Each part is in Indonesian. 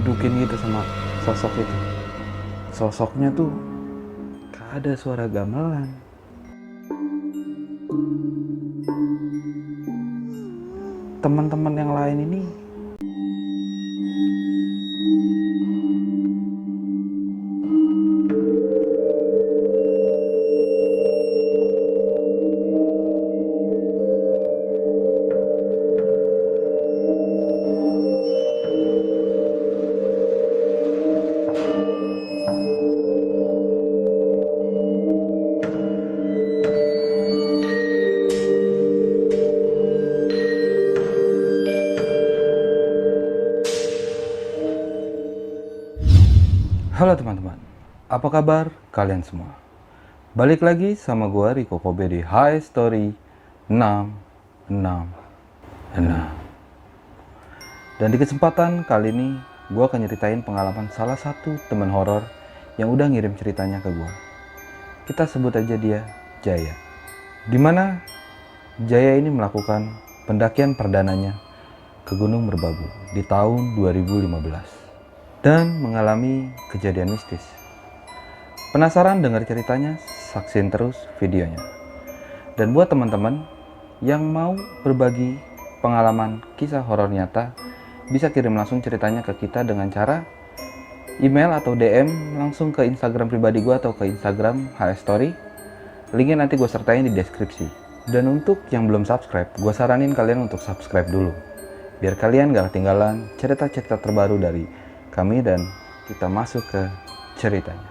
didudukin gitu sama sosok itu. Sosoknya tuh gak ada suara gamelan. Teman-teman yang lain ini Halo teman-teman, apa kabar kalian semua? Balik lagi sama gua Riko Kobe di High Story 666. Dan di kesempatan kali ini gua akan nyeritain pengalaman salah satu teman horor yang udah ngirim ceritanya ke gua. Kita sebut aja dia Jaya. Dimana Jaya ini melakukan pendakian perdananya ke Gunung Merbabu di tahun 2015. Dan mengalami kejadian mistis. Penasaran dengar ceritanya? Saksin terus videonya. Dan buat teman-teman yang mau berbagi pengalaman kisah horor nyata, bisa kirim langsung ceritanya ke kita dengan cara email atau DM langsung ke Instagram pribadi gue atau ke Instagram HS Story. Linknya nanti gue sertain di deskripsi. Dan untuk yang belum subscribe, gue saranin kalian untuk subscribe dulu, biar kalian gak ketinggalan cerita-cerita terbaru dari kami, dan kita masuk ke ceritanya.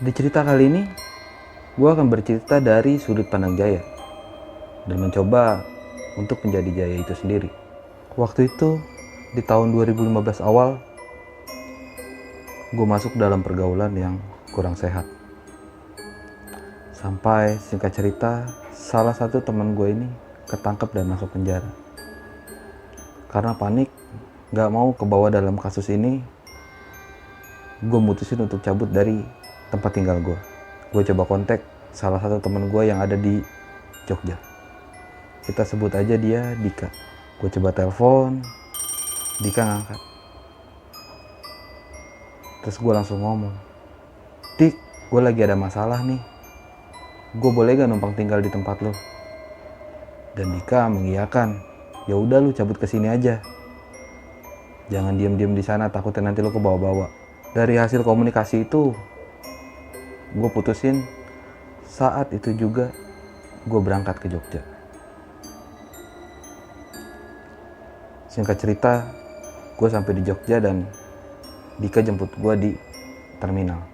Di cerita kali ini, gue akan bercerita dari sudut pandang Jaya dan mencoba untuk menjadi Jaya itu sendiri. Waktu itu, di tahun 2015 awal, gue masuk dalam pergaulan yang kurang sehat. Sampai singkat cerita, salah satu teman gue ini ketangkep dan masuk penjara. Karena panik, gak mau kebawa dalam kasus ini, gue mutusin untuk cabut dari tempat tinggal gue. Gue coba kontak salah satu teman gue yang ada di Jogja. Kita sebut aja dia Dika. Gue coba telepon, Dika ngangkat. Terus gue langsung ngomong, "Dik, gue lagi ada masalah nih. Gue boleh gak numpang tinggal di tempat lo?" Dan Dika mengiyakan. "Ya udah, lu cabut ke sini aja. Jangan diam-diam di sana, takutnya nanti lu kebawa-bawa." Dari hasil komunikasi itu, gue putusin saat itu juga gue berangkat ke Jogja. Singkat cerita, gue sampai di Jogja dan Dika jemput gue di terminal.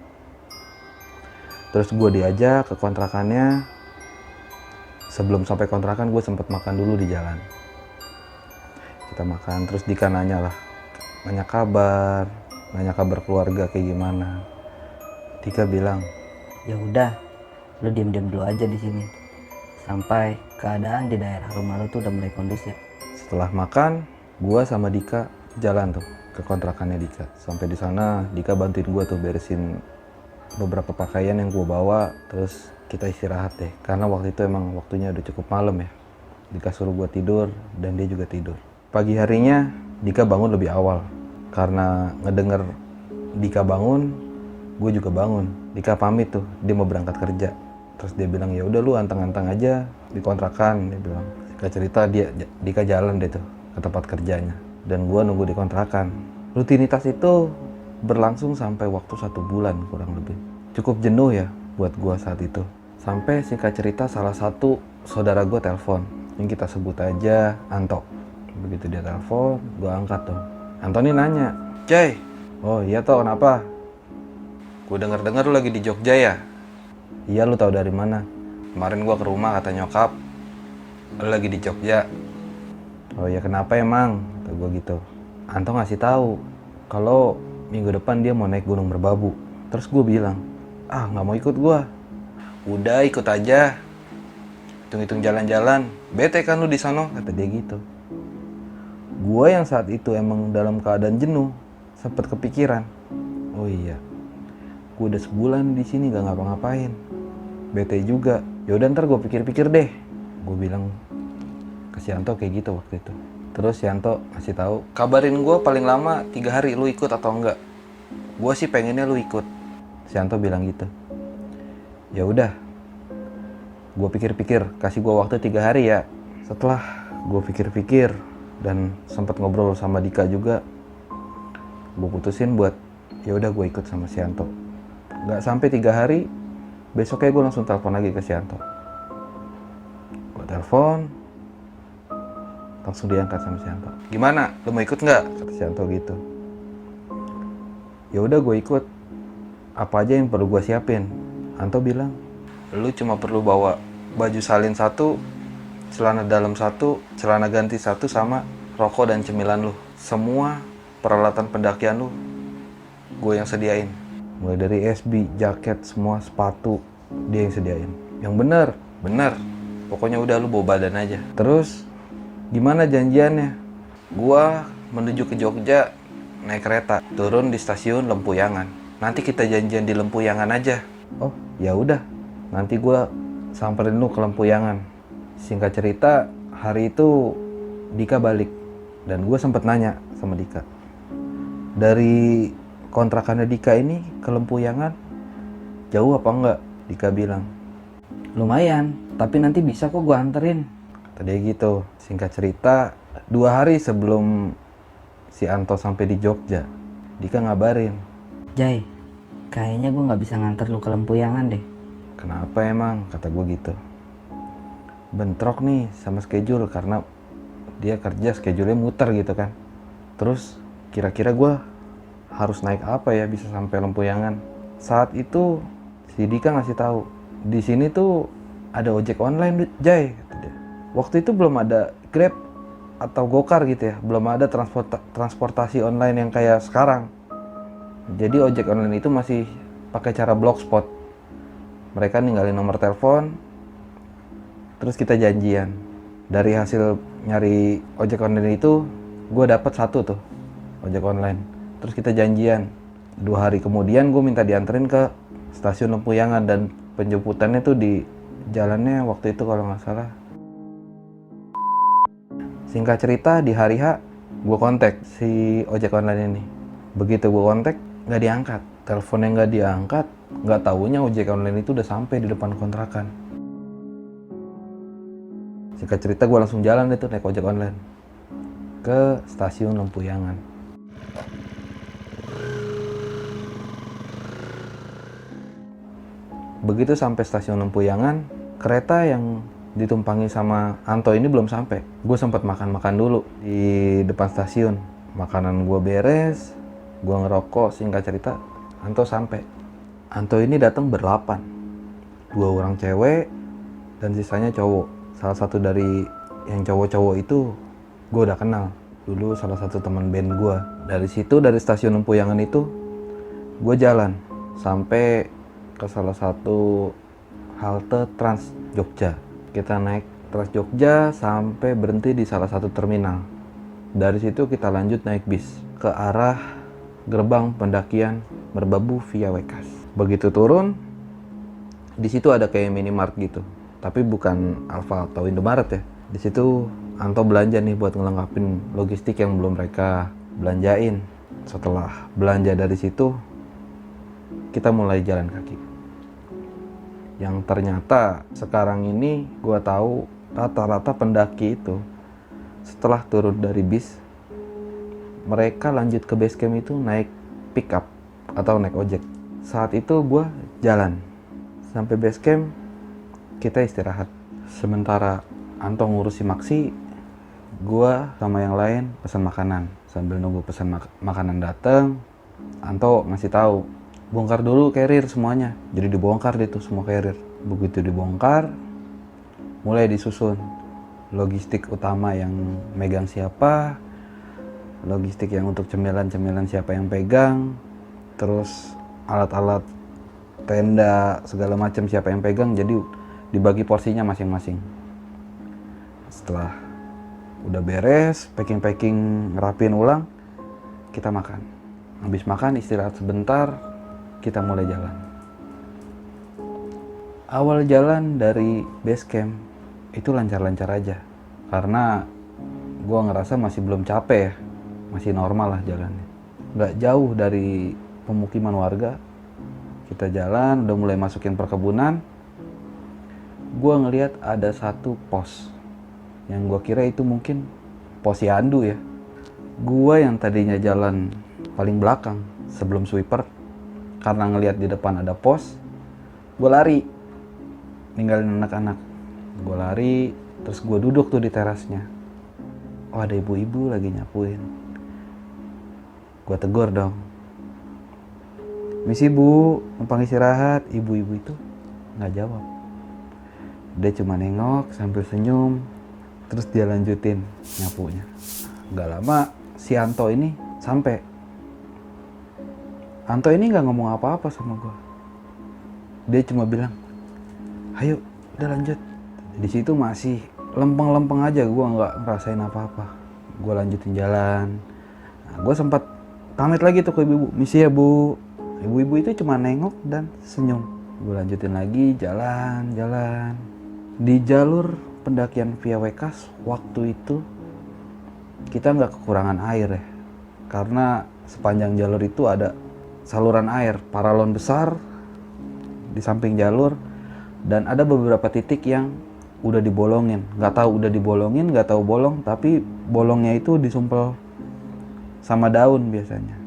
Terus gue diajak ke kontrakannya. Sebelum sampai kontrakan gue sempat makan dulu di jalan. Kita makan, terus Dika nanya kabar keluarga kayak gimana. Dika bilang, "Ya udah, lu diam-diam dulu aja di sini sampai keadaan di daerah rumah lu tuh udah mulai kondusif." Setelah makan, gue sama Dika jalan tuh ke kontrakannya Dika. Sampai di sana, Dika bantuin gue tuh beresin beberapa pakaian yang gue bawa. Terus kita istirahat deh, karena waktu itu emang waktunya udah cukup malam ya. Dika suruh gue tidur dan dia juga tidur. Pagi harinya Dika bangun lebih awal. Karena ngedenger Dika bangun, gue juga bangun. Dika pamit tuh, dia mau berangkat kerja. Terus dia bilang, "Ya udah lu antang-antang aja di kontrakan," dia bilang. Singkat cerita Dika jalan deh tuh ke tempat kerjanya dan gue nunggu di kontrakan. Rutinitas itu berlangsung sampai waktu 1 bulan kurang lebih. Cukup jenuh ya buat gue saat itu. Sampai singkat cerita salah satu saudara gue telepon, yang kita sebut aja Anto. Begitu dia telepon, gue angkat tuh. Antoni nanya, "Jay." "Oh iya toh, kenapa?" "Gue denger lu lagi di Jogja ya?" "Iya, lu tahu dari mana?" "Kemarin gue ke rumah kata nyokap lu lagi di Jogja." "Oh ya, kenapa emang?" kata gue gitu. Anto ngasih tahu kalau minggu depan dia mau naik Gunung Merbabu. Terus gue bilang, "Nggak mau ikut gue." "Udah, ikut aja. Hitung-hitung jalan-jalan. Bete kan lu di sana," kata dia gitu. Gue yang saat itu emang dalam keadaan jenuh, sempat kepikiran, oh iya, gue udah sebulan di sini gak ngapa-ngapain. Bete juga. Yaudah, ntar gue pikir-pikir deh. Gue bilang ke si Yanto kayak gitu waktu itu. Terus si Yanto ngasih tahu, kabarin gue paling lama 3 hari lu ikut atau enggak. Gue sih pengennya lu ikut. Si Yanto bilang gitu. Ya udah, gue pikir-pikir, kasih gue waktu 3 hari ya. Setelah gue pikir-pikir dan sempat ngobrol sama Dika juga, gue putusin buat ya udah gue ikut sama si Yanto. Nggak sampai 3 hari, besoknya gue langsung telepon lagi ke si Yanto. Gue telepon, langsung diangkat sama si Yanto. Gimana, lu mau ikut nggak? Kata si Yanto gitu. Ya udah gue ikut. Apa aja yang perlu gue siapin? Yanto bilang, lu cuma perlu bawa baju salin 1, celana dalam 1, celana ganti 1, sama rokok dan cemilan lu. Semua peralatan pendakian lu gue yang sediain. Mulai dari SB, jaket, semua sepatu dia yang sediain. Yang bener. Pokoknya udah lu bawa badan aja. Terus gimana janjiannya? Gua menuju ke Jogja naik kereta, turun di stasiun Lempuyangan. Nanti kita janjian di Lempuyangan aja. Oh, ya udah. Nanti gua samperin lu ke Lempuyangan. Singkat cerita, hari itu Dika balik dan gue sempet nanya sama Dika. Dari kontrakannya Dika ini ke Lempuyangan jauh apa enggak? Dika bilang, Lumayan, tapi nanti bisa kok gue anterin. kata dia gitu. Singkat cerita, 2 hari sebelum si Anto sampai di Jogja, Dika ngabarin. Jai, kayaknya gue nggak bisa nganter lu ke Lempuyangan deh. Kenapa emang? Kata gue gitu. Bentrok nih sama schedule karena dia kerja schedule-nya muter gitu kan. Terus kira-kira gue harus naik apa ya bisa sampai Lempuyangan? Saat itu si Dika ngasih tahu, di sini tuh ada ojek online, Jai, kata dia. Waktu itu belum ada Grab atau Gokar gitu ya, belum ada transportasi online yang kayak sekarang. Jadi ojek online itu masih pakai cara blogspot. Mereka ninggalin nomor telepon, terus kita janjian. Dari hasil nyari ojek online itu, gue dapet 1 tuh ojek online. Terus kita janjian. 2 hari kemudian gue minta dianterin ke stasiun Lempuyangan dan penjemputannya tuh di jalannya waktu itu kalau nggak salah. Singkat cerita, di hari H gue kontak si ojek online ini. Begitu gue kontak, nggak diangkat. Teleponnya nggak diangkat, nggak taunya ojek online itu udah sampai di depan kontrakan. Singkat cerita, gue langsung jalan deh tuh naik ojek online ke stasiun Lempuyangan. Begitu sampai stasiun Lempuyangan, kereta yang ditumpangi sama Anto ini belum sampai. Gue sempat makan-makan dulu di depan stasiun. Makanan gue beres, gue ngerokok. Singkat cerita, Anto sampai. Anto ini datang ber-8, 2 orang cewek dan sisanya cowok. Salah satu dari yang cowok-cowok itu gue udah kenal. Dulu salah satu teman band gue. Dari situ, dari stasiun Lempuyangan itu, gue jalan sampai ke salah satu halte Trans Jogja. Kita naik Trans Jogja sampai berhenti di salah satu terminal. Dari situ kita lanjut naik bis ke arah gerbang pendakian Merbabu via Wekas. Begitu turun, di situ ada kayak minimart gitu, tapi bukan Alfa atau Indomaret ya. Di situ Anto belanja nih buat ngelengkapin logistik yang belum mereka belanjain. Setelah belanja dari situ, kita mulai jalan kaki. Yang ternyata sekarang ini gue tahu rata-rata pendaki itu setelah turun dari bis, mereka lanjut ke base camp itu naik pick up atau naik ojek. Saat itu gue jalan sampai base camp, kita istirahat. Sementara Anto ngurusi Maksi, gue sama yang lain pesan makanan. Sambil nunggu pesan makanan datang, Anto ngasih tahu, bongkar dulu carrier semuanya. Jadi dibongkar deh tuh semua carrier. Begitu dibongkar, mulai disusun logistik utama yang megang siapa, logistik yang untuk cemilan-cemilan siapa yang pegang, terus alat-alat tenda segala macam siapa yang pegang. Jadi dibagi porsinya masing-masing. Setelah udah beres, packing-packing, ngerapin ulang, kita makan. Habis makan istirahat sebentar, kita mulai jalan. Awal jalan dari base camp itu lancar-lancar aja. Karena gue ngerasa masih belum capek ya, masih normal lah jalannya. Nggak jauh dari pemukiman warga, kita jalan, udah mulai masukin perkebunan. Gue ngelihat ada satu pos, yang gue kira itu mungkin pos Yandu ya. Gue yang tadinya jalan paling belakang sebelum sweeper, karena ngelihat di depan ada pos, gue lari, ninggalin anak-anak. Gue lari, terus gue duduk tuh di terasnya. Oh, ada ibu-ibu lagi nyapuin. Gue tegur dong. Misi bu, numpang istirahat. Ibu-ibu itu nggak jawab. Dia cuma nengok sambil senyum. Terus dia lanjutin nyapunya. Gak lama si Anto ini sampai. Anto ini nggak ngomong apa-apa sama gue. Dia cuma bilang, ayo udah lanjut. Di situ masih lempeng-lempeng aja, gue nggak ngerasain apa-apa. Gue lanjutin jalan. Nah, gue sempat pamit lagi tuh ke ibu-ibu, misi ya bu. Ibu-ibu itu cuma nengok dan senyum. Gue lanjutin lagi jalan. Di jalur pendakian via Wekas waktu itu kita nggak kekurangan air ya, karena sepanjang jalur itu ada saluran air paralon besar di samping jalur, dan ada beberapa titik yang udah dibolongin. Nggak tahu udah dibolongin, nggak tahu bolong, tapi bolongnya itu disumpel sama daun biasanya.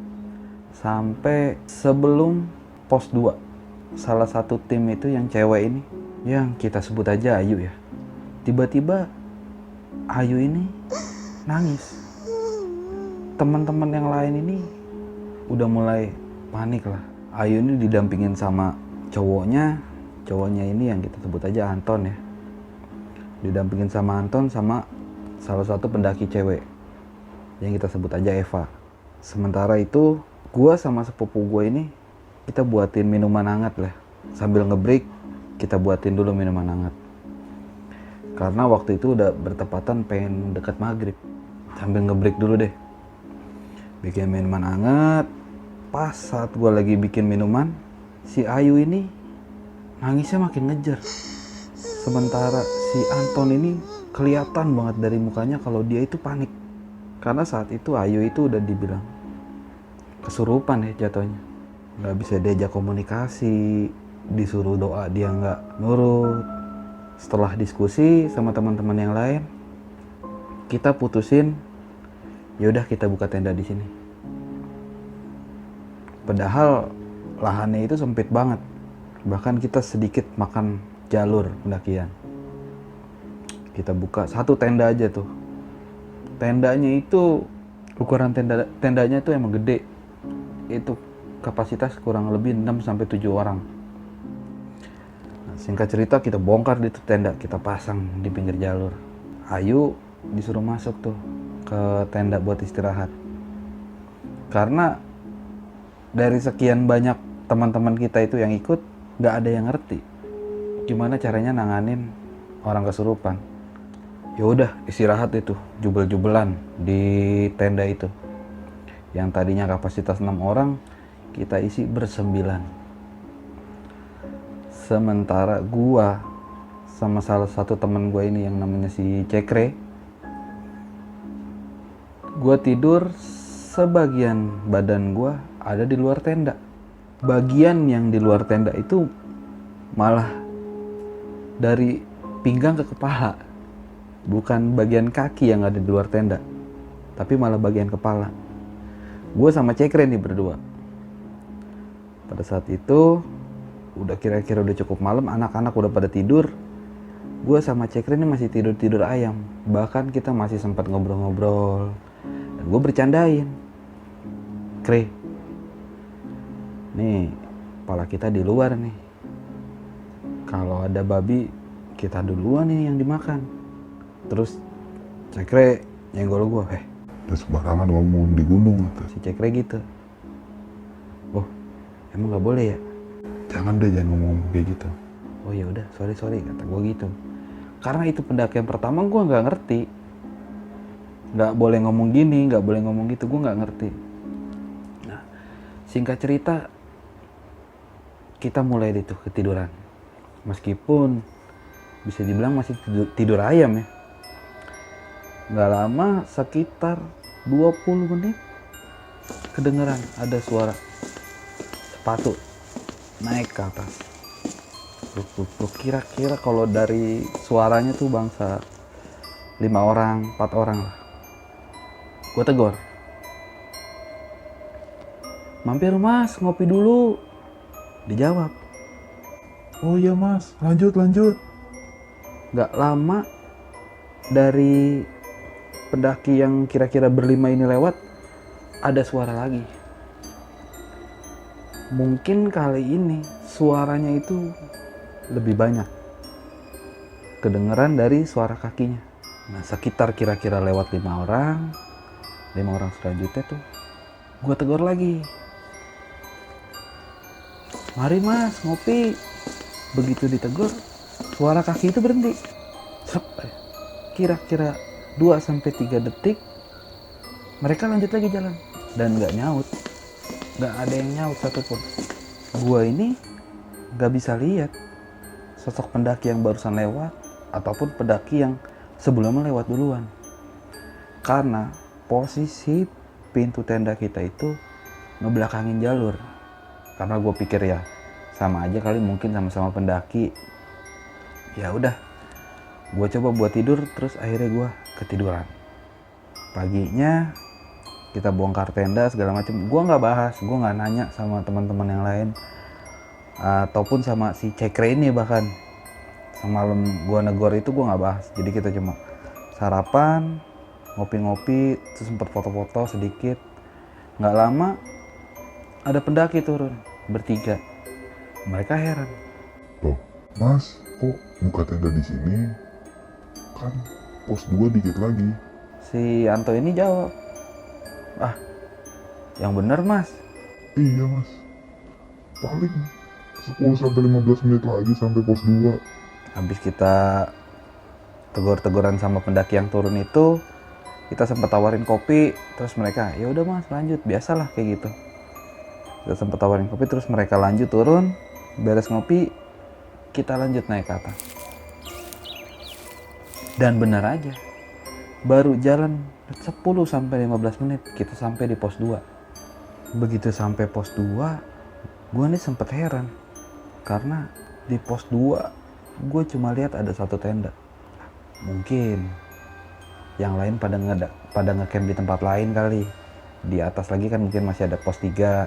Sampai sebelum pos 2, salah satu tim itu yang cewek ini, yang kita sebut aja Ayu ya, tiba-tiba Ayu ini nangis. Teman-teman yang lain ini udah mulai panik lah. Ayu ini didampingin sama cowoknya ini yang kita sebut aja Anton ya. Didampingin sama Anton sama salah satu pendaki cewek yang kita sebut aja Eva. Sementara itu gua sama sepupu gua ini kita buatin minuman hangat lah. Sambil ngebreak kita buatin dulu minuman hangat. Karena waktu itu udah bertepatan pengen dekat maghrib. Sambil ngebreak dulu deh. Bikin minuman hangat. Pas saat gue lagi bikin minuman, si Ayu ini nangisnya makin ngejar. Sementara si Anton ini kelihatan banget dari mukanya kalau dia itu panik. Karena saat itu Ayu itu udah dibilang kesurupan ya jatuhnya. Gak bisa diajak komunikasi, disuruh doa dia gak nurut. Setelah diskusi sama teman-teman yang lain, kita putusin, yaudah kita buka tenda di sini. Padahal lahannya itu sempit banget, bahkan kita sedikit makan jalur pendakian. Kita buka satu tenda aja tuh. Tendanya itu ukuran tendanya itu emang gede. Itu kapasitas kurang lebih 6-7 orang. Singkat cerita kita bongkar di tenda, kita pasang di pinggir jalur. Ayu disuruh masuk tuh ke tenda buat istirahat. Karena dari sekian banyak teman-teman kita itu yang ikut, gak ada yang ngerti gimana caranya nanganin orang kesurupan. Ya udah istirahat itu, jubel-jubelan di tenda itu. Yang tadinya kapasitas 6 orang, kita isi ber-9. Sementara gua sama salah satu teman gua ini yang namanya si Cekre, gua tidur sebagian badan gua ada di luar tenda. Bagian yang di luar tenda itu malah dari pinggang ke kepala. Bukan bagian kaki yang ada di luar tenda, tapi malah bagian kepala. Gua sama Cekre nih berdua. Pada saat itu udah kira-kira udah cukup malam, anak-anak udah pada tidur. Gue sama Cekre ini masih tidur ayam. Bahkan kita masih sempat ngobrol-ngobrol. Dan gue bercandain, Kre, nih kepala kita di luar nih. Kalau ada babi, kita duluan nih yang dimakan. Terus Cekre nyenggol gue, Dan sembarangan ngomong di gunung gitu. si Cekre gitu. Oh, emang nggak boleh ya? Jangan ngomong kayak gitu. Oh ya udah, sorry kata gue gitu. Karena itu pendakian pertama gue nggak ngerti. Nggak boleh ngomong gini, nggak boleh ngomong gitu, gue nggak ngerti. Nah, singkat cerita, kita mulai itu ketiduran. Meskipun bisa dibilang masih tidur ayam ya. Nggak lama, sekitar 20 menit kedengeran ada suara sepatu naik ke atas. Gue kira-kira kalau dari suaranya tuh bangsa 5 orang, 4 orang lah. Gue tegur, mampir mas, ngopi dulu. Dijawab, Oh iya mas, lanjut. gak lama dari pendaki yang kira-kira berlima ini lewat, ada suara lagi. Mungkin kali ini suaranya itu lebih banyak kedengeran dari suara kakinya. Nah, sekitar kira-kira lewat 5 orang selanjutnya tuh gue tegur lagi, mari mas ngopi. Begitu ditegur, suara kaki itu berhenti. Kira-kira 2-3 detik mereka lanjut lagi jalan dan nggak nyaut, nggak ada yang nyaut satupun. Gua ini nggak bisa lihat sosok pendaki yang barusan lewat ataupun pendaki yang sebelumnya lewat duluan, karena posisi pintu tenda kita itu ngebelakangin jalur. Karena gue pikir ya sama aja kali, mungkin sama-sama pendaki. Ya udah, gue coba buat tidur, terus akhirnya gue ketiduran. Paginya kita bongkar tenda segala macam. Gue nggak bahas, gue nggak nanya sama teman-teman yang lain ataupun sama si Cekre ini. Bahkan semalam gue negor itu gue nggak bahas. Jadi kita cuma sarapan, ngopi-ngopi, terus sempat foto-foto sedikit. Nggak lama ada pendaki turun bertiga. Mereka heran, Loh, mas, kok buka tenda di sini? Kan pos 2 dikit lagi. si Anto ini jawab, ah yang bener mas. Iya mas, paling 10-15 menit lagi sampai pos 2. Habis kita tegur-teguran sama pendaki yang turun itu, kita sempat tawarin kopi, terus mereka ya udah mas lanjut, biasalah kayak gitu. Kita sempat tawarin kopi, terus mereka lanjut turun, beres ngopi, kita lanjut naik ke atas. Dan benar aja, baru jalan 10-15 menit kita sampai di pos 2. Begitu sampai pos 2, gue nih sempet heran, karena di pos 2 gue cuma lihat ada satu tenda. Mungkin yang lain pada ngecamp di tempat lain kali. Di atas lagi kan mungkin masih ada pos 3.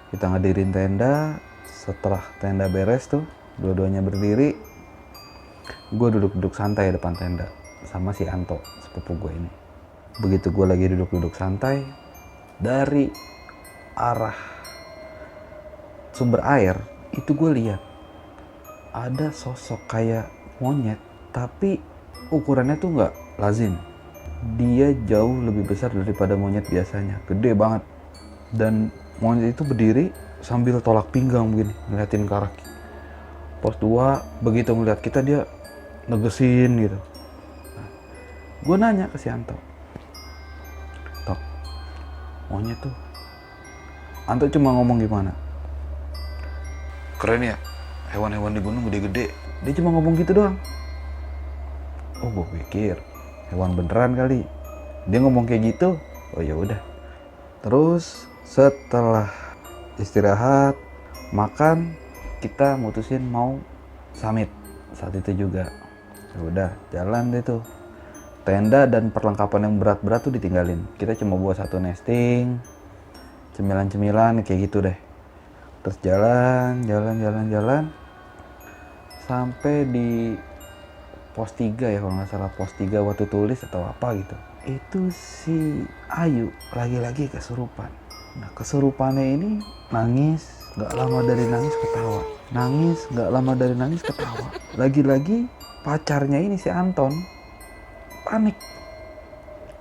Kita ngedirin tenda. Setelah tenda beres tuh, dua-duanya berdiri, gue duduk-duduk santai depan tenda sama si Anto, sepupu gue ini. Begitu gue lagi duduk-duduk santai, dari arah sumber air itu gue lihat ada sosok kayak monyet, tapi ukurannya tuh nggak lazim. Dia jauh lebih besar daripada monyet biasanya, gede banget. Dan monyet itu berdiri sambil tolak pinggang begini, ngeliatin ke arah pos 2. Begitu ngeliat kita, dia negesin gitu. Nah, gue nanya ke si Anto, Tok, monyet tuh. Anto cuma ngomong gimana, keren ya, hewan-hewan di gunung gede-gede. Dia cuma ngomong gitu doang. Oh, gue pikir hewan beneran kali. Dia ngomong kayak gitu. Oh ya udah. Terus setelah istirahat, makan, kita mutusin mau summit saat itu juga. Ya udah, jalan deh tuh. Tenda dan perlengkapan yang berat-berat tuh ditinggalin. Kita cuma bawa satu nesting, cemilan-cemilan kayak gitu deh. Terus jalan sampai di pos 3 ya, kalau nggak salah pos 3 waktu tulis atau apa gitu. Itu si Ayu lagi-lagi kesurupan. Nah, kesurupannya ini nangis, nggak lama dari nangis ketawa. Nangis, nggak lama dari nangis ketawa. Lagi-lagi pacarnya ini si Anton panik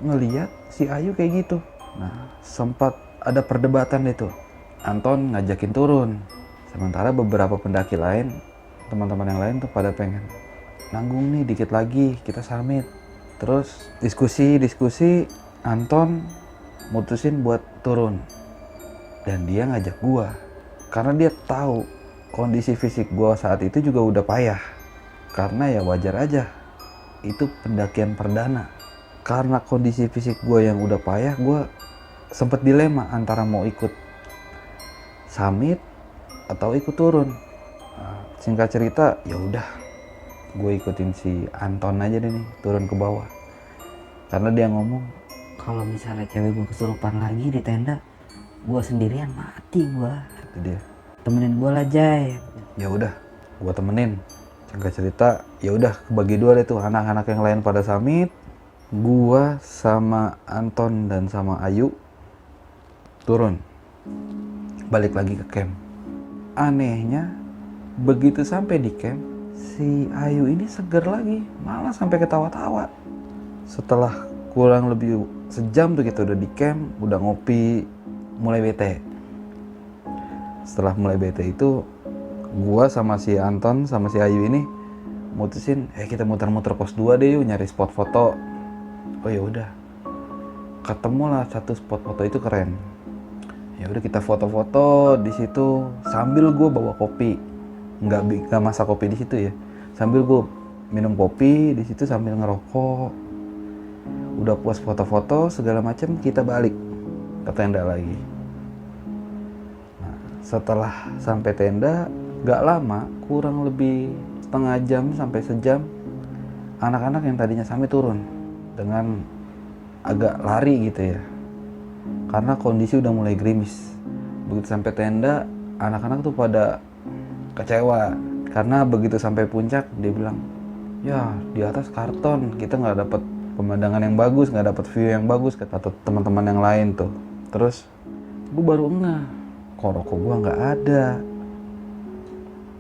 ngeliat si Ayu kayak gitu. Nah, sempat ada perdebatan itu. Anton ngajakin turun. Sementara beberapa pendaki lain, teman-teman yang lain tuh pada pengen nanggung nih dikit lagi, kita summit. Terus diskusi, Anton mutusin buat turun. Dan dia ngajak gua, karena dia tahu kondisi fisik gua saat itu juga udah payah. Karena ya wajar aja, itu pendakian perdana. Karena kondisi fisik gue yang udah payah, gue sempet dilema antara mau ikut summit atau ikut turun. Nah, singkat cerita, ya udah, gue ikutin si Anton aja deh nih, turun ke bawah. Karena dia ngomong, Kalau misalnya cewek gue kesurupan lagi di tenda, gue sendirian mati gue. itu dia. Temenin gue lah Jay. Ya udah, gue temenin. Singkat cerita, ya udah kebagi dua deh tuh, anak-anak yang lain pada summit, gua sama Anton dan sama Ayu turun, balik lagi ke camp. Anehnya, begitu sampai di camp, si Ayu ini seger lagi, malah sampai ketawa-tawa. Setelah kurang lebih sejam tuh kita udah di camp, udah ngopi, mulai bete. Setelah mulai bete itu, gua sama si Anton sama si Ayu ini mutusin, kita muter-muter pos 2 deh yuk, nyari spot foto. Oh ya udah, ketemulah satu spot foto itu keren. Ya udah kita foto-foto di situ sambil gue bawa kopi, nggak masak kopi di situ ya, sambil gue minum kopi di situ sambil ngerokok. Udah puas foto-foto segala macam, kita balik ke tenda lagi. Nah, setelah sampai tenda, gak lama, kurang lebih setengah jam sampai sejam, anak-anak yang tadinya sampai turun dengan agak lari gitu ya, karena kondisi udah mulai gerimis. Begitu sampai tenda, anak-anak tuh pada kecewa karena begitu sampai puncak dia bilang, ya di atas karton, kita nggak dapet pemandangan yang bagus, nggak dapet view yang bagus, kata teman-teman yang lain tuh. Terus gue baru ngeh, kok rokok gue nggak ada.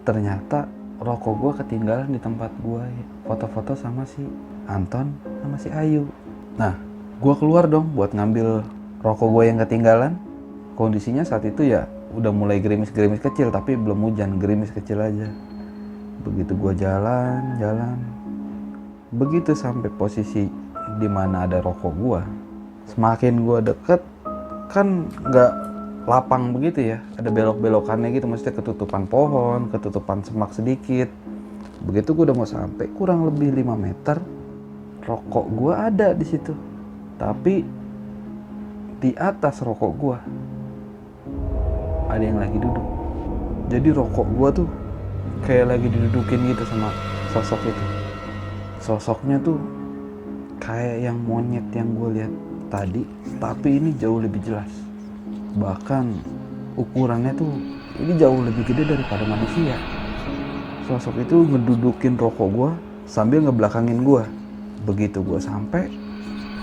Ternyata rokok gue ketinggalan di tempat gue foto-foto sama si Anton sama si Ayu. Nah, gue keluar dong buat ngambil rokok gue yang ketinggalan. Kondisinya saat itu ya udah mulai gerimis-gerimis kecil, tapi belum hujan, gerimis kecil aja. Begitu gue jalan, begitu sampai posisi di mana ada rokok gue, semakin gue deket, kan nggak lapang begitu ya, ada belok-belokannya gitu, maksudnya ketutupan pohon, ketutupan semak sedikit. Begitu gue udah mau sampai, kurang lebih 5 meter, rokok gue ada di situ. Tapi di atas rokok gue ada yang lagi duduk. Jadi rokok gue tuh kayak lagi didudukin gitu sama sosok itu. Sosoknya tuh kayak yang monyet yang gue lihat tadi, tapi ini jauh lebih jelas. Bahkan ukurannya tuh ini jauh lebih gede daripada manusia. Sosok itu ngedudukin rokok gue sambil ngebelakangin gue. Begitu gue sampai,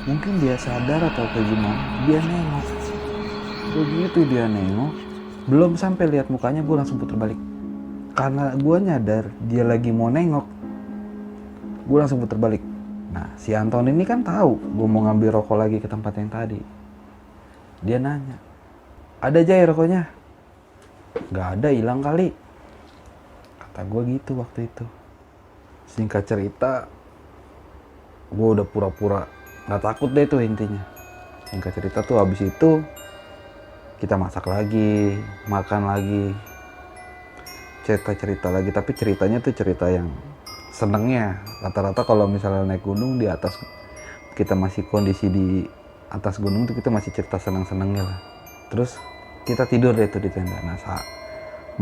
mungkin dia sadar atau kayak gimana, dia nengok. Begitu dia nengok, belum sampai lihat mukanya gue langsung puter balik. Karena gue nyadar dia lagi mau nengok, gue langsung puter balik. Nah, si Anton ini kan tahu gue mau ngambil rokok lagi ke tempat yang tadi. Dia nanya, ada Jay rokoknya? Gak ada, hilang kali, kata gue gitu waktu itu. Singkat cerita, gue udah pura-pura gak takut deh tuh intinya. Singkat cerita tuh habis itu kita masak lagi, makan lagi, cerita lagi. Tapi ceritanya tuh cerita yang senengnya. Rata-rata kalau misalnya naik gunung di atas, kita masih kondisi di atas gunung tuh kita masih cerita seneng-senengnya lah. Terus kita tidur deh tuh di tenda. Nah,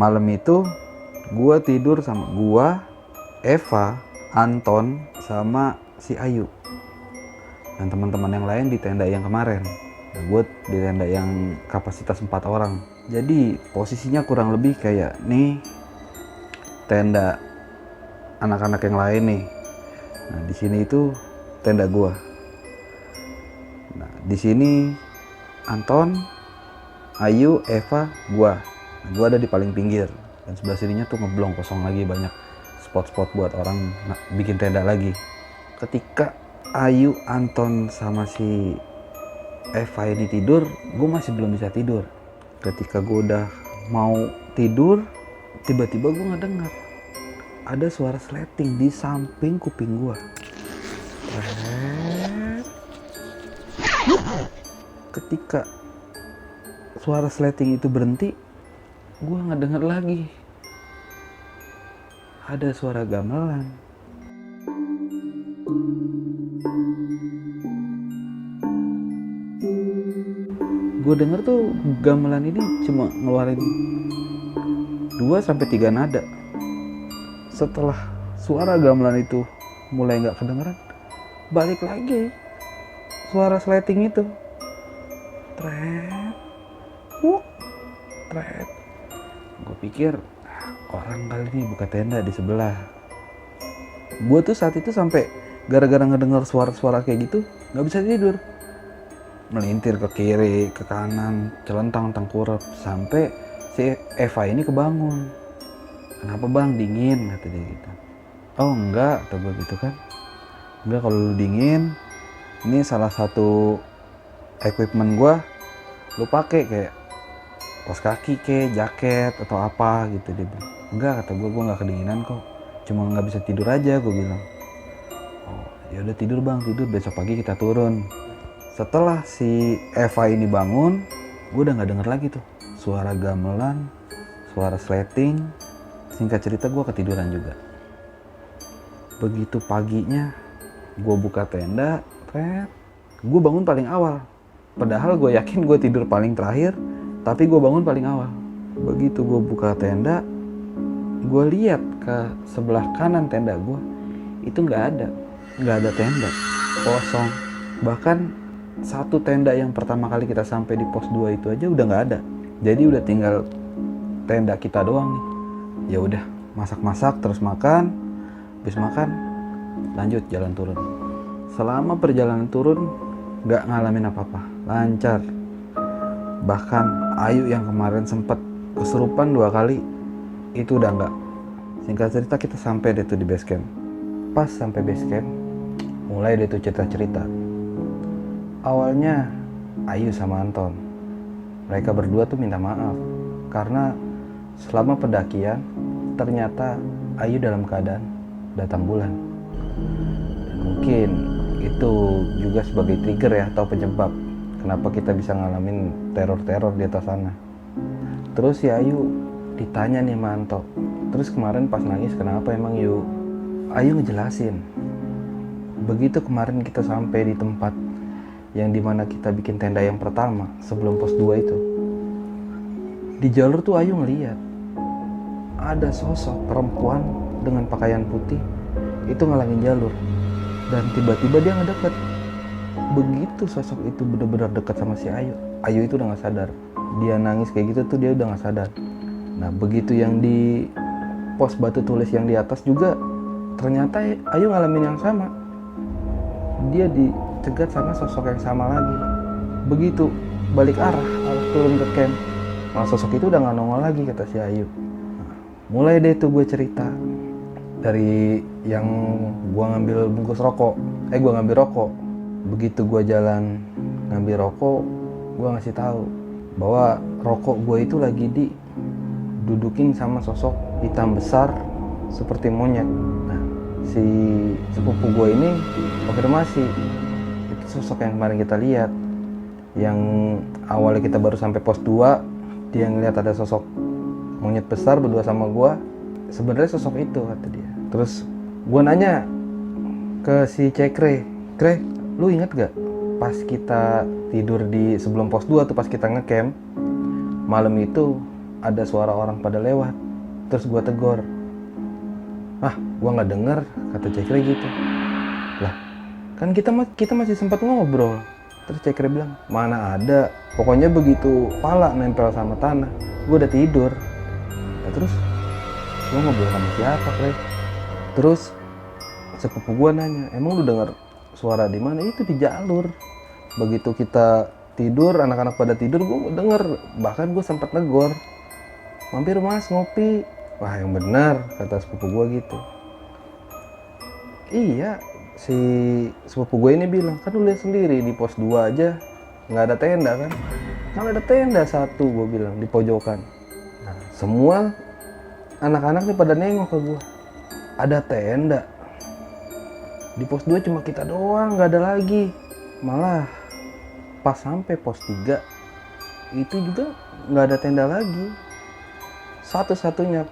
malam itu gua tidur sama gua, Eva, Anton, sama si Ayu. Dan teman-teman yang lain di tenda yang kemarin. Nah, gue di tenda yang kapasitas 4 orang. Jadi posisinya kurang lebih kayak nih tenda anak-anak yang lain nih. Nah, di sini itu tenda gua. Nah, di sini Anton, Ayu, Eva, gua. Nah, gua ada di paling pinggir. Dan sebelah sininya tuh ngeblong, kosong lagi, banyak spot-spot buat orang bikin tenda lagi. Ketika Ayu, Anton, sama si Eva ini tidur, gue masih belum bisa tidur. Ketika gue udah mau tidur, tiba-tiba gue ngedengar ada suara sleting di samping kuping gue. Ketika suara sleting itu berhenti, gue ngedengar lagi ada suara gamelan Gue denger tuh gamelan ini cuma ngeluarin 2 sampai 3 nada. Setelah suara gamelan itu mulai nggak kedengeran, balik lagi suara sleting itu. Tret, wuk, tret. Gue pikir orang kali ini buka tenda di sebelah. Gue tuh saat itu sampai gara-gara ngedenger suara-suara kayak gitu nggak bisa tidur. Melintir ke kiri, ke kanan, celentang tengkurap sampai si Eva ini kebangun. Kenapa bang, dingin? Kata dia gitu. Oh enggak, kata gue gitu kan. Enggak, kalau lu dingin, ini salah satu equipment gue, lu pakai kayak kaos kaki kayak jaket atau apa gitu. Dia bilang enggak, kata gue nggak kedinginan kok, cuma nggak bisa tidur aja, gue bilang. Oh ya udah tidur bang, tidur, besok pagi kita turun. Setelah si Eva ini bangun, gue udah nggak denger lagi tuh suara gamelan, suara sleting. Singkat cerita gue ketiduran juga. Begitu paginya gue buka tenda, gue bangun paling awal. Padahal gue yakin gue tidur paling terakhir, tapi gue bangun paling awal. Begitu gue buka tenda, gue lihat ke sebelah kanan tenda gue, itu nggak ada tenda, kosong. Bahkan satu tenda yang pertama kali kita sampai di pos 2 itu aja udah nggak ada. Jadi udah tinggal tenda kita doang nih. Ya udah, masak-masak terus makan. Habis makan lanjut jalan turun. Selama perjalanan turun nggak ngalamin apa-apa, lancar. Bahkan Ayu yang kemarin sempat kesurupan 2 kali itu udah nggak. Singkat cerita kita sampai deh tuh di base camp. Pas sampai base camp mulai deh tuh cerita-cerita. Awalnya Ayu sama Anton, mereka berdua tuh minta maaf karena selama pendakian ternyata Ayu dalam keadaan datang bulan. Dan mungkin itu juga sebagai trigger ya, atau penyebab kenapa kita bisa ngalamin teror-teror di atas sana. Terus si Ayu ditanya nih sama Anto, terus kemarin pas nangis kenapa emang Yu? Ayu ngejelasin, begitu kemarin kita sampai di tempat yang dimana kita bikin tenda yang pertama sebelum pos 2 itu, di jalur tuh Ayu ngeliat ada sosok perempuan dengan pakaian putih itu ngalangin jalur, dan tiba-tiba dia ngedeket. Begitu sosok itu benar-benar dekat sama si Ayu, Ayu itu udah nggak sadar. Dia nangis kayak gitu tuh dia udah nggak sadar. Nah begitu yang di pos batu tulis yang di atas juga ternyata Ayu ngalamin yang sama. Dia dicegat sama sosok yang sama lagi. Begitu balik arah turun ke camp, malah sosok itu udah nggak nongol lagi, kata si Ayu. Nah, mulai deh tuh gue cerita dari yang gue ngambil bungkus rokok, gue ngambil rokok. Begitu gue jalan ngambil rokok, gue ngasih tahu bahwa rokok gue itu lagi didudukin sama sosok hitam besar seperti monyet. Nah, si sepupu gue ini konfirmasi itu sosok yang kemarin kita lihat, yang awalnya kita baru sampai pos 2, dia ngeliat ada sosok monyet besar berdua sama gue. Sebenarnya sosok itu, kata dia. Terus gue nanya ke si Cekre, Kre, lu inget gak pas kita tidur di sebelum pos 2 tuh, pas kita ngecamp malam itu ada suara orang pada lewat. Terus gue tegor, gue nggak denger, kata Cekre gitu. Lah kan kita masih sempat ngobrol. Terus Cekre bilang, mana ada, pokoknya begitu pala nempel sama tanah gue udah tidur. Nah, terus lu ngobrol sama siapa, Kre? Terus sepupu gue nanya, emang lu denger suara di mana? Itu di jalur. Begitu kita tidur, anak-anak pada tidur, gue denger. Bahkan gue sempat negor, mampir mas ngopi. Wah yang benar, kata sepupu gue gitu. Iya, si sepupu gue ini bilang, kan lu lihat sendiri di pos 2 aja nggak ada tenda kan? Kan ada tenda satu, gue bilang, di pojokan. Nah, semua anak-anak nih pada nengok ke gue, ada tenda. Di pos 2 cuma kita doang, nggak ada lagi. Malah pas sampai pos 3 itu juga nggak ada tenda lagi. Satu-satunya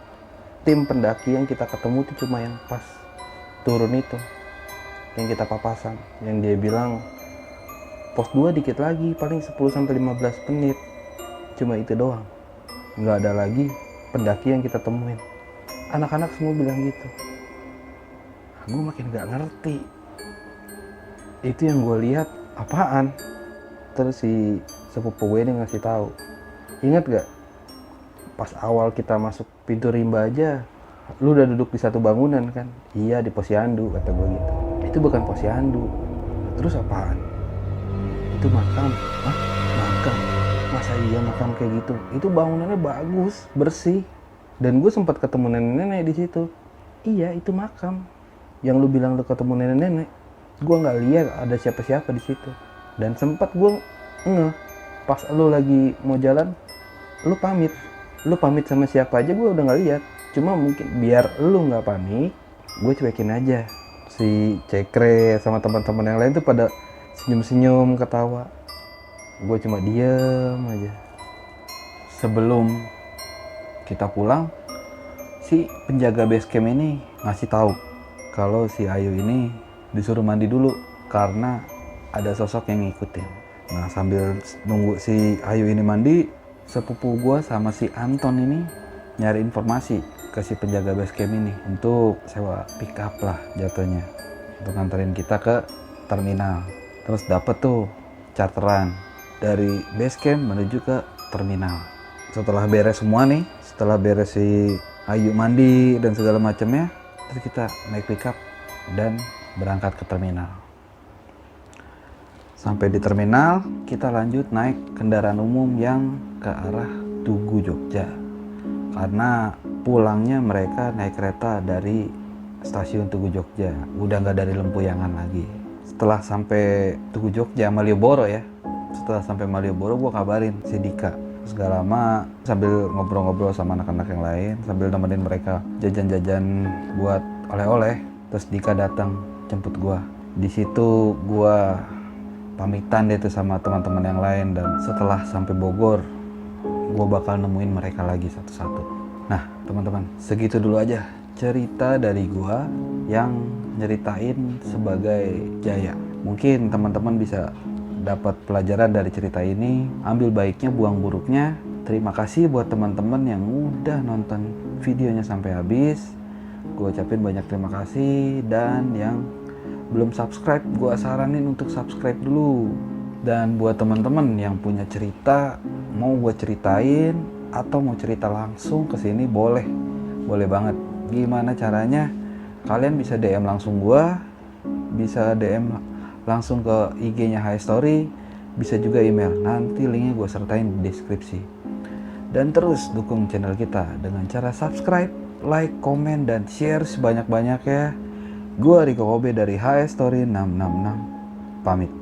tim pendaki yang kita ketemu itu cuma yang pas turun itu. yang kita papasan, yang dia bilang pos 2 dikit lagi, paling 10-15 menit, cuma itu doang, nggak ada lagi pendaki yang kita temuin. Anak-anak semua bilang gitu. Gue makin nggak ngerti itu yang gue lihat apaan. Terus si sepupu gue ini ngasih tahu, ingat gak pas awal kita masuk pintu rimba aja lu udah duduk di satu bangunan kan? Iya, di posyandu, kata gue gitu. Itu bukan posyandu. Terus apaan? Itu makam. Hah? Makam? Masa iya makam kayak gitu? Itu bangunannya bagus, bersih. Dan gue sempat ketemu nenek-nenek di situ. Iya, itu makam. Yang lu bilang lu ketemu nenek-nenek, gue nggak lihat ada siapa-siapa di situ. Dan sempat gue pas lu lagi mau jalan, lu pamit sama siapa aja gue udah nggak lihat. Cuma mungkin biar lu nggak panik, gue cuekin aja. Si Cekre sama teman-teman yang lain tuh pada senyum-senyum, ketawa. Gue cuma diem aja. Sebelum kita pulang, si penjaga base camp ini ngasih tahu kalau si Ayu ini disuruh mandi dulu karena ada sosok yang ngikutin. Nah, sambil nunggu si Ayu ini mandi, sepupu gue sama si Anton ini nyari informasi ke si penjaga base camp ini untuk sewa pick up lah jatuhnya, untuk nganterin kita ke terminal. Terus dapet tuh charteran dari base camp menuju ke terminal. Setelah beres semua nih, setelah beres si Ayu mandi dan segala macamnya, terus kita naik pick up dan berangkat ke terminal. Sampai di terminal, kita lanjut naik kendaraan umum yang ke arah Tugu Jogja. Karena pulangnya mereka naik kereta dari stasiun Tugu Jogja, udah nggak dari Lempuyangan lagi. Setelah sampai Tugu Jogja, Malioboro ya. Setelah sampai Malioboro, gue kabarin si Dika. Terus gak lama sambil ngobrol-ngobrol sama anak-anak yang lain, sambil nemenin mereka jajan-jajan buat oleh-oleh. Terus Dika datang jemput gue. Di situ gue pamitan deh tuh sama teman-teman yang lain, dan setelah sampai Bogor, gue bakal nemuin mereka lagi satu-satu. Nah teman-teman, segitu dulu aja cerita dari gue yang nyeritain sebagai Jaya. Mungkin teman-teman bisa dapat pelajaran dari cerita ini, ambil baiknya, buang buruknya. Terima kasih buat teman-teman yang udah nonton videonya sampai habis. Gue ucapin banyak terima kasih, dan yang belum subscribe, gue saranin untuk subscribe dulu. Dan buat teman-teman yang punya cerita, mau gue ceritain atau mau cerita langsung ke sini, boleh banget. Gimana caranya? Kalian bisa DM langsung gue, bisa DM langsung ke IG-nya High Story, bisa juga email. Nanti linknya gue sertain di deskripsi. Dan terus dukung channel kita dengan cara subscribe, like, komen, dan share sebanyak-banyaknya. Gue Riko Kobe dari High Story 666 pamit.